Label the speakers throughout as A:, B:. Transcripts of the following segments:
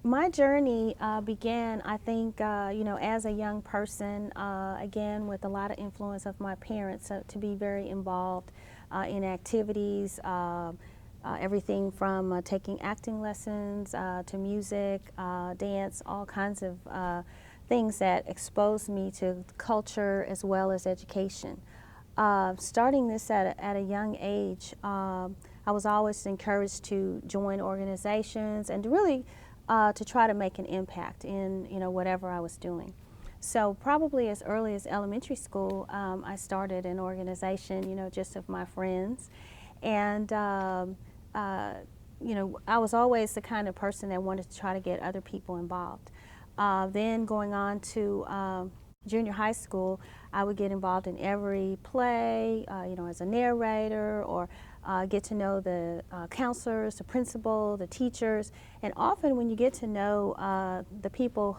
A: My journey began, I think, as a young person, again, with a lot of influence of my parents to be very involved in activities, everything from taking acting lessons to music, dance, all kinds of things that exposed me to culture as well as education. Starting this at a young age, I was always encouraged to join organizations and to really to try to make an impact in whatever I was doing. So probably as early as elementary school, I started an organization, just of my friends, and I was always the kind of person that wanted to try to get other people involved. Then going on to junior high school, I would get involved in every play, as a narrator, or get to know the counselors, the principal, the teachers. And often when you get to know the people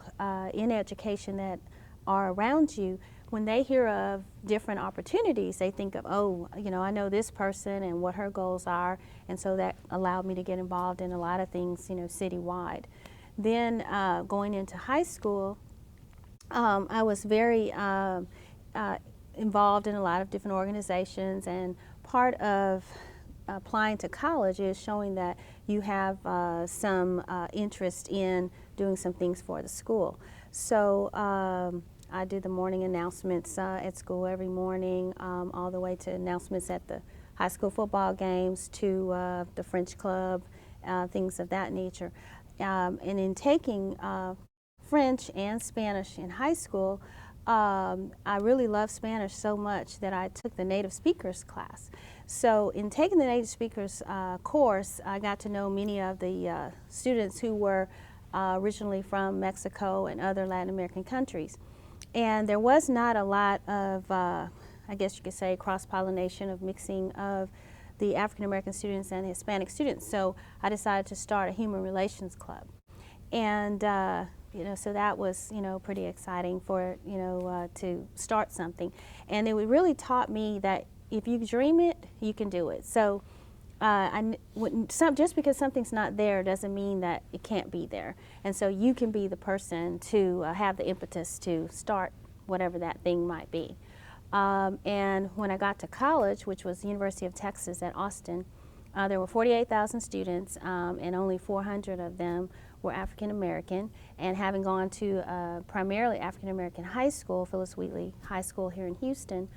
A: in education that are around you, when they hear of different opportunities, they think of, oh, I know this person and what her goals are. And so that allowed me to get involved in a lot of things, citywide. Then going into high school, I was very involved in a lot of different organizations, and part of applying to college is showing that you have some interest in doing some things for the school. So I did the morning announcements at school every morning, all the way to announcements at the high school football games, to the French club, things of that nature. And in taking French and Spanish in high school, I really loved Spanish so much that I took the native speakers class. So in taking the native speakers course, I got to know many of the students who were originally from Mexico and other Latin American countries. And there was not a lot of, I guess you could say, cross-pollination of mixing of the African American students and the Hispanic students. So I decided to start a human relations club. And so that was, pretty exciting for, to start something. And it really taught me that if you dream it, you can do it. So just because something's not there doesn't mean that it can't be there. And so you can be the person to have the impetus to start whatever that thing might be. And when I got to college, which was the University of Texas at Austin, there were 48,000 students, and only 400 of them were African American. And having gone to primarily African American high school, Phyllis Wheatley High School here in Houston,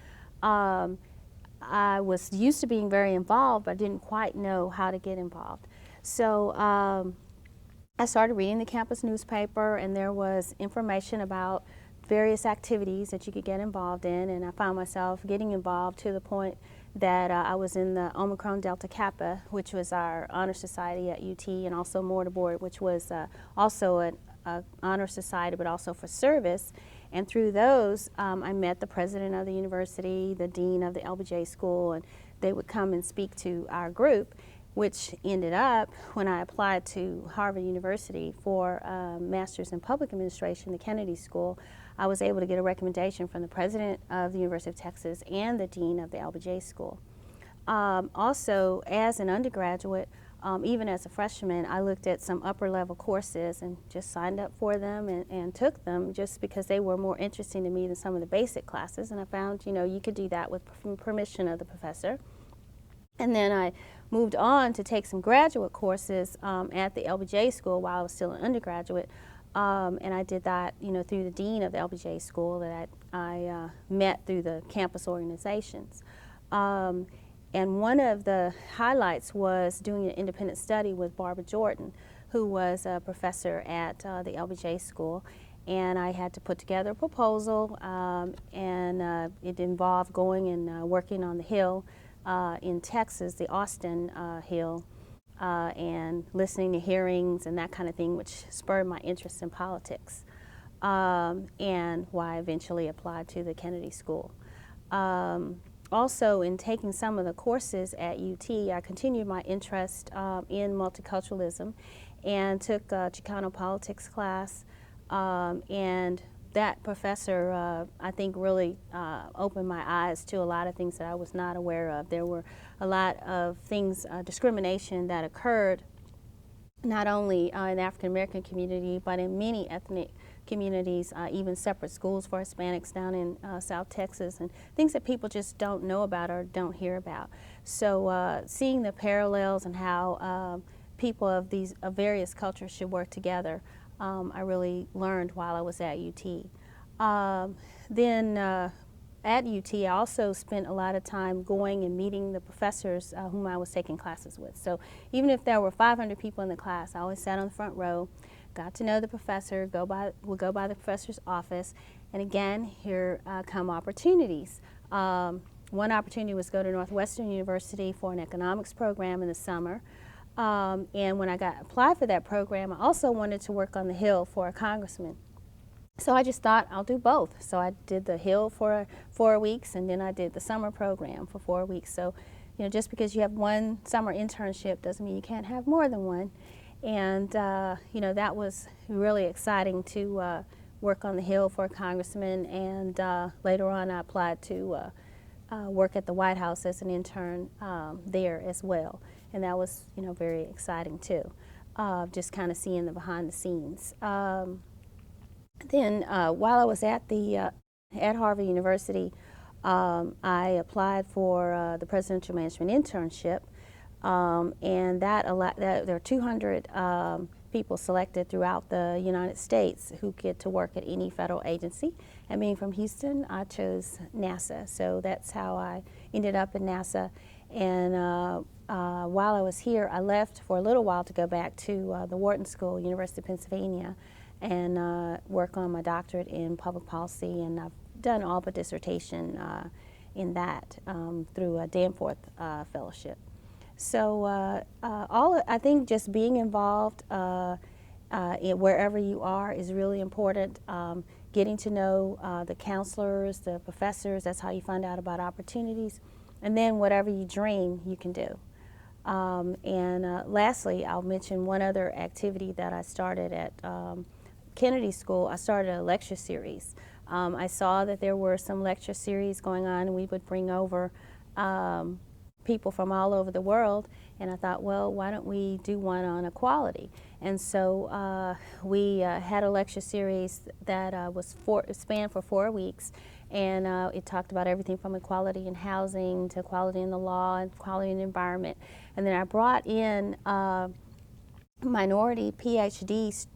A: I was used to being very involved, but didn't quite know how to get involved. So I started reading the campus newspaper, and there was information about various activities that you could get involved in, and I found myself getting involved to the point that I was in the Omicron Delta Kappa, which was our honor society at UT, and also Mortarboard, which was also an honor society, but also for service. And through those, I met the president of the university, the dean of the LBJ school, and they would come and speak to our group, which ended up, when I applied to Harvard University for Master's in Public Administration, the Kennedy School, I was able to get a recommendation from the president of the University of Texas and the dean of the LBJ school. Also, as an undergraduate, even as a freshman, I looked at some upper level courses and just signed up for them and took them just because they were more interesting to me than some of the basic classes. And I found, you could do that with permission of the professor. And then I moved on to take some graduate courses at the LBJ school while I was still an undergraduate. And I did that, through the dean of the LBJ school that I met through the campus organizations. And one of the highlights was doing an independent study with Barbara Jordan, who was a professor at the LBJ school. And I had to put together a proposal, and it involved going and working on the Hill in Texas, the Austin Hill, and listening to hearings and that kind of thing, which spurred my interest in politics, and why I eventually applied to the Kennedy School. Also, in taking some of the courses at UT, I continued my interest in multiculturalism and took a Chicano politics class, and that professor, I think, really opened my eyes to a lot of things that I was not aware of. There were a lot of things, discrimination that occurred not only in the African American community, but in many ethnic communities, even separate schools for Hispanics down in South Texas, and things that people just don't know about or don't hear about. So seeing the parallels and how people of these various cultures should work together, I really learned while I was at UT. Then at UT, I also spent a lot of time going and meeting the professors whom I was taking classes with. So even if there were 500 people in the class, I always sat on the front row, got to know the professor, would go by the professor's office, and again, here come opportunities. One opportunity was to go to Northwestern University for an economics program in the summer. And when I applied for that program, I also wanted to work on the Hill for a congressman. So I just thought I'll do both. So I did the Hill for 4 weeks, and then I did the summer program for 4 weeks. So, you know, just because you have one summer internship doesn't mean you can't have more than one. And, you know, that was really exciting to work on the Hill for a congressman. And later on, I applied to work at the White House as an intern there as well. And that was, you know, very exciting too, just kind of seeing the behind the scenes. Then while I was at Harvard University, I applied for the Presidential Management Internship, and there are 200 people selected throughout the United States who get to work at any federal agency. And being from Houston, I chose NASA, so that's how I ended up in NASA. And while I was here, I left for a little while to go back to the Wharton School, University of Pennsylvania, and work on my doctorate in public policy, and I've done all but dissertation in that through a Danforth fellowship. So I think just being involved wherever you are is really important. Getting to know the counselors, the professors, that's how you find out about opportunities. And then whatever you dream, you can do. Lastly, I'll mention one other activity that I started at Kennedy School. I started a lecture series. I saw that there were some lecture series going on, and we would bring over people from all over the world, and I thought, well, why don't we do one on equality? And so we had a lecture series that spanned for 4 weeks, and it talked about everything from equality in housing to equality in the law and equality in the environment. And then I brought in minority PhD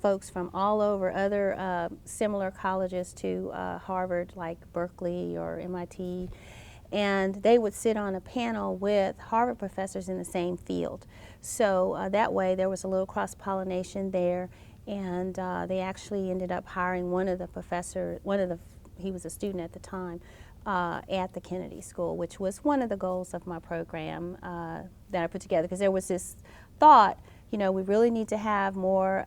A: folks from all over other similar colleges to Harvard, like Berkeley or MIT, and they would sit on a panel with Harvard professors in the same field. So that way there was a little cross-pollination there, and they actually ended up hiring one of the professors, he was a student at the time, at the Kennedy School, which was one of the goals of my program that I put together, because there was this thought, you know, we really need to have more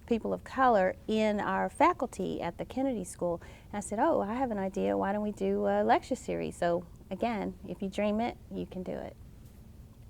A: people of color in our faculty at the Kennedy School. And I said, oh, I have an idea, why don't we do a lecture series? So again, if you dream it, you can do it.